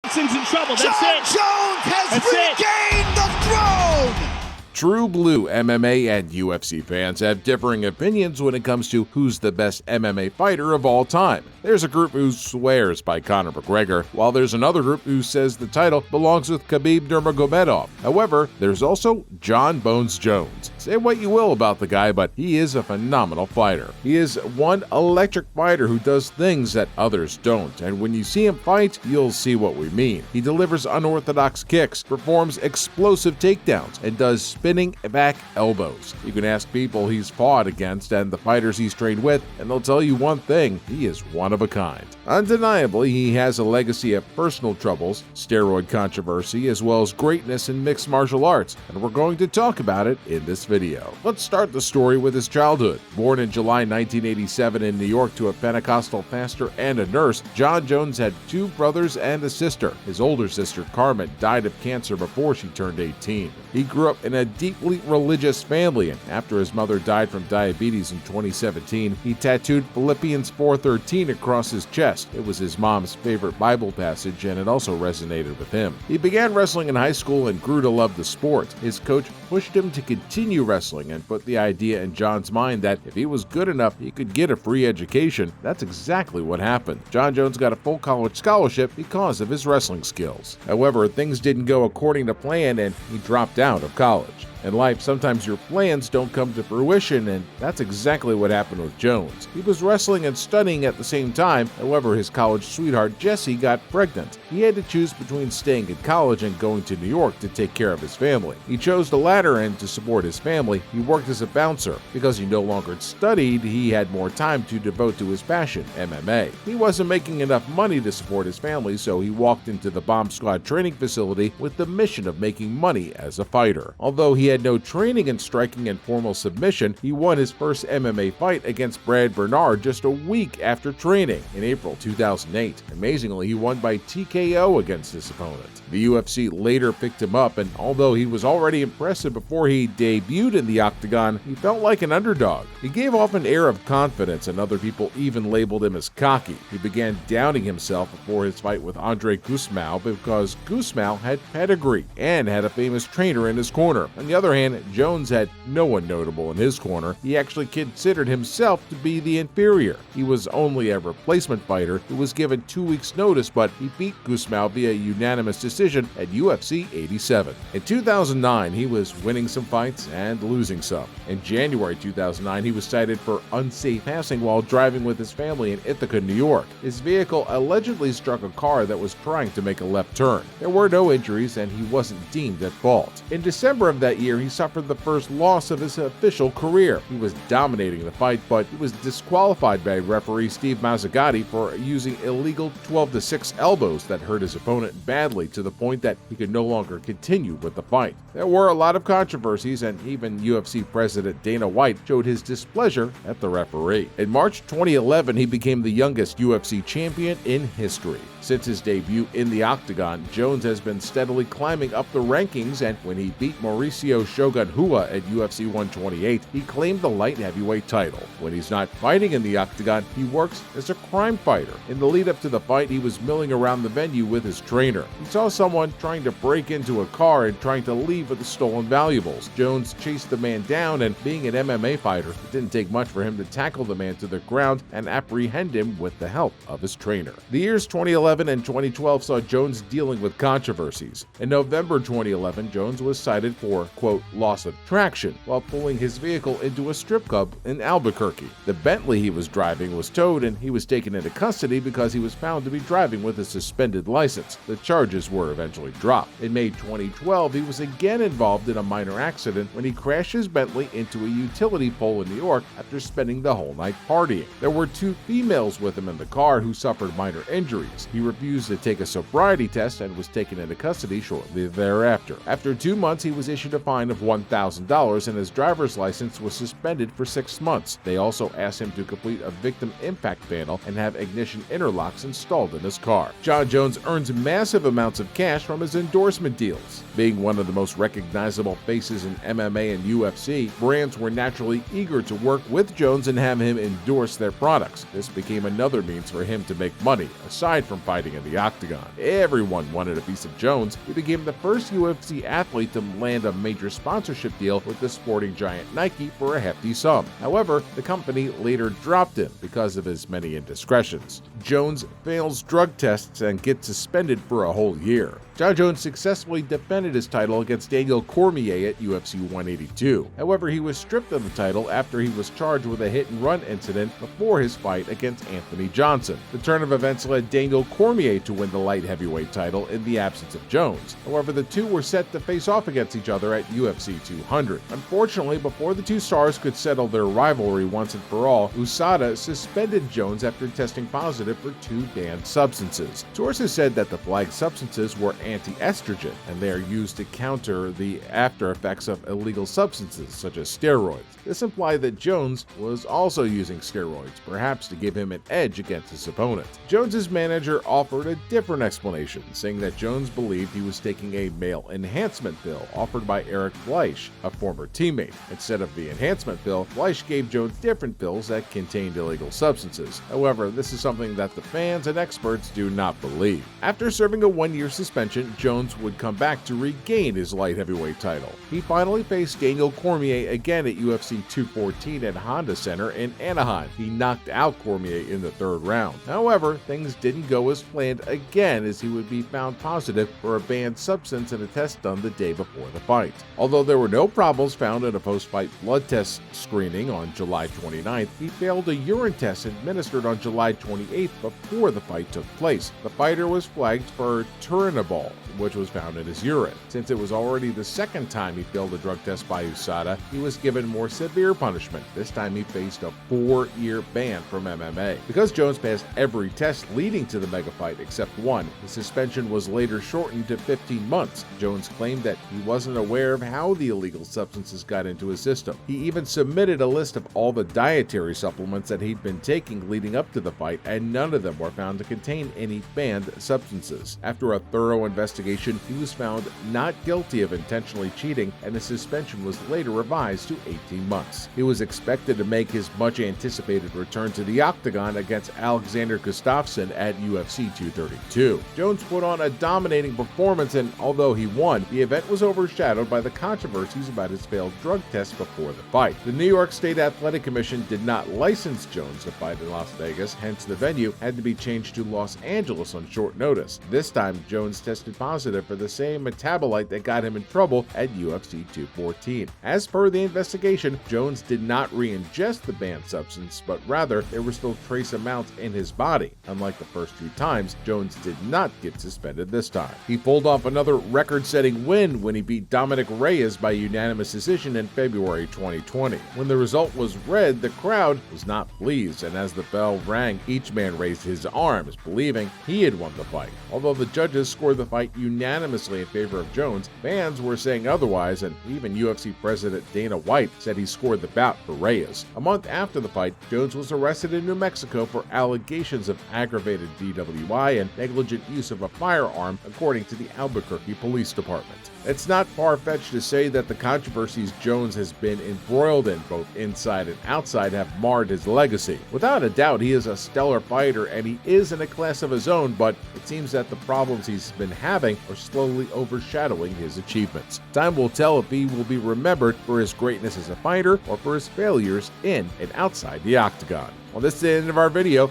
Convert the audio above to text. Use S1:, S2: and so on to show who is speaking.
S1: Johnson's in trouble. That's
S2: Jon
S1: it.
S2: Jones has
S1: That's
S2: regained the throne!
S3: True blue MMA and UFC fans have differing opinions when it comes to who's the best MMA fighter of all time. There's a group who swears by Conor McGregor, while there's another group who says the title belongs with Khabib Nurmagomedov. However, there's also Jon Bones Jones. Say what you will about the guy, but he is a phenomenal fighter. He is one electric fighter who does things that others don't, and when you see him fight, you'll see what we mean. He delivers unorthodox kicks, performs explosive takedowns, and does spinning back elbows. You can ask people he's fought against and the fighters he's trained with, and they'll tell you one thing: he is one of a kind. Undeniably, he has a legacy of personal troubles, steroid controversy, as well as greatness in mixed martial arts, and we're going to talk about it in this video. Let's start the story with his childhood. Born in July 1987 in New York to a Pentecostal pastor and a nurse, Jon Jones had two brothers and a sister. His older sister, Carmen, died of cancer before she turned 18. He grew up in a deeply religious family, and after his mother died from diabetes in 2017, he tattooed Philippians 4:13 across his chest. It was his mom's favorite Bible passage, and it also resonated with him. He began wrestling in high school and grew to love the sport. His coach pushed him to continue wrestling and put the idea in Jon's mind that if he was good enough, he could get a free education. That's exactly what happened. Jon Jones got a full college scholarship because of his wrestling skills. However, things didn't go according to plan, and he dropped out of college. In life, sometimes your plans don't come to fruition, and that's exactly what happened with Jones. He was wrestling and studying at the same time. However, his college sweetheart, Jessie, got pregnant. He had to choose between staying in college and going to New York to take care of his family. He chose the latter, and to support his family, he worked as a bouncer. Because he no longer studied, he had more time to devote to his passion, MMA. He wasn't making enough money to support his family, so he walked into the Bomb Squad training facility with the mission of making money as a fighter. Although he had no training in striking and formal submission, he won his first MMA fight against Brad Bernard just a week after training in April 2008. Amazingly, he won by TKO against his opponent. The UFC later picked him up, and although he was already impressive before he debuted in the octagon, he felt like an underdog. He gave off an air of confidence, and other people even labeled him as cocky. He began doubting himself before his fight with Andre Gusmao because Gusmao had pedigree and had a famous trainer in his corner. On the other hand, Jones had no one notable in his corner. He actually considered himself to be the inferior. He was only a replacement fighter who was given 2 weeks' notice, but he beat Gusmao via unanimous decision at UFC 87. In 2009, he was winning some fights and losing some. In January 2009, he was cited for unsafe passing while driving with his family in Ithaca, New York. His vehicle allegedly struck a car that was trying to make a left turn. There were no injuries, and he wasn't deemed at fault. In December of that year, he suffered the first loss of his official career. He was dominating the fight, but he was disqualified by referee Steve Mazzagatti for using illegal 12-6 elbows that hurt his opponent badly to the point that he could no longer continue with the fight. There were a lot of controversies, and even UFC President Dana White showed his displeasure at the referee. In March 2011, he became the youngest UFC champion in history. Since his debut in the octagon, Jones has been steadily climbing up the rankings, and when he beat Mauricio Shogun Rua at UFC 128, he claimed the light heavyweight title. When he's not fighting in the octagon, he works as a crime fighter. In the lead-up to the fight, he was milling around the venue with his trainer. He saw someone trying to break into a car and trying to leave with the stolen valuables. Jones chased the man down, and being an MMA fighter, it didn't take much for him to tackle the man to the ground and apprehend him with the help of his trainer. The years 2011 and 2012 saw Jones dealing with controversies. In November 2011, Jones was cited for, quote, loss of traction while pulling his vehicle into a strip club in Albuquerque. The Bentley he was driving was towed, and he was taken into custody because he was found to be driving with a suspended license. The charges were eventually dropped. In May 2012, he was again involved in a minor accident when he crashed his Bentley into a utility pole in New York after spending the whole night partying. There were 2 females with him in the car who suffered minor injuries. He refused to take a sobriety test and was taken into custody shortly thereafter. After 2 months, he was issued a fine fine of $1,000 and his driver's license was suspended for 6 months. They also asked him to complete a victim impact panel and have ignition interlocks installed in his car. Jon Jones earns massive amounts of cash from his endorsement deals. Being one of the most recognizable faces in MMA and UFC, brands were naturally eager to work with Jones and have him endorse their products. This became another means for him to make money, aside from fighting in the octagon. Everyone wanted a piece of Jones. He became the first UFC athlete to land a major sponsorship deal with the sporting giant Nike for a hefty sum. However, the company later dropped him because of his many indiscretions. Jones fails drug tests and gets suspended for a whole year. Jon Jones successfully defended his title against Daniel Cormier at UFC 182. However, he was stripped of the title after he was charged with a hit-and-run incident before his fight against Anthony Johnson. The turn of events led Daniel Cormier to win the light heavyweight title in the absence of Jones. However, the two were set to face off against each other at UFC 200. Unfortunately, before the two stars could settle their rivalry once and for all, USADA suspended Jones after testing positive for 2 banned substances. Sources said that the flagged substances were anti-estrogen, and they are used to counter the after effects of illegal substances such as steroids. This implied that Jones was also using steroids, perhaps to give him an edge against his opponent. Jones's manager offered a different explanation, saying that Jones believed he was taking a male enhancement pill offered by Eric Fleisch, a former teammate. Instead of the enhancement pill, Fleisch gave Jones different pills that contained illegal substances. However, this is something that the fans and experts do not believe. After serving a 1-year suspension, Jones would come back to regain his light heavyweight title. He finally faced Daniel Cormier again at UFC 214 at Honda Center in Anaheim. He knocked out Cormier in the 3rd round. However, things didn't go as planned again, as he would be found positive for a banned substance in a test done the day before the fight. Although there were no problems found in a post-fight blood test screening on July 29th, he failed a urine test administered on July 28th before the fight took place. The fighter was flagged for turinabol, which was found in his urine. Since it was already the 2nd time he failed a drug test by USADA, he was given more severe punishment. This time he faced a 4-year ban from MMA. Because Jones passed every test leading to the mega fight except one, the suspension was later shortened to 15 months. Jones claimed that he wasn't aware of how the illegal substances got into his system. He even submitted a list of all the dietary supplements that he'd been taking leading up to the fight, and none of them were found to contain any banned substances. After a thorough investigation, he was found not guilty of intentionally cheating, and his suspension was later revised to 18 months. He was expected to make his much-anticipated return to the octagon against Alexander Gustafsson at UFC 232. Jones put on a dominating performance, and although he won, the event was overshadowed by the controversies about his failed drug test before the fight. The New York State Athletic Commission did not license Jones to fight in Las Vegas, hence the venue had to be changed to Los Angeles on short notice. This time, Jones tested positive for the same metabolite that got him in trouble at UFC 214. As per the investigation, Jones did not re-ingest the banned substance, but rather there were still trace amounts in his body. Unlike the first 2 times, Jones did not get suspended this time. He pulled off another record-setting win when he beat Dominic Reyes by unanimous decision in February 2020. When the result was read, the crowd was not pleased, and as the bell rang, each man raised his arms, believing he had won the fight. Although the judges scored the fight unanimously in favor of Jones, fans were saying otherwise, and even UFC President Dana White said he scored the bout for Reyes. A month after the fight, Jones was arrested in New Mexico for allegations of aggravated DWI and negligent use of a firearm, according to the Albuquerque Police Department. It's not far-fetched to say that the controversies Jones has been embroiled in, both inside and outside, have marred his legacy. Without a doubt, he is a stellar fighter and he is in a class of his own, but it seems that the problems he's been having are slowly overshadowing his achievements. Time will tell if he will be remembered for his greatness as a fighter or for his failures in and outside the octagon. Well, this is the end of our video.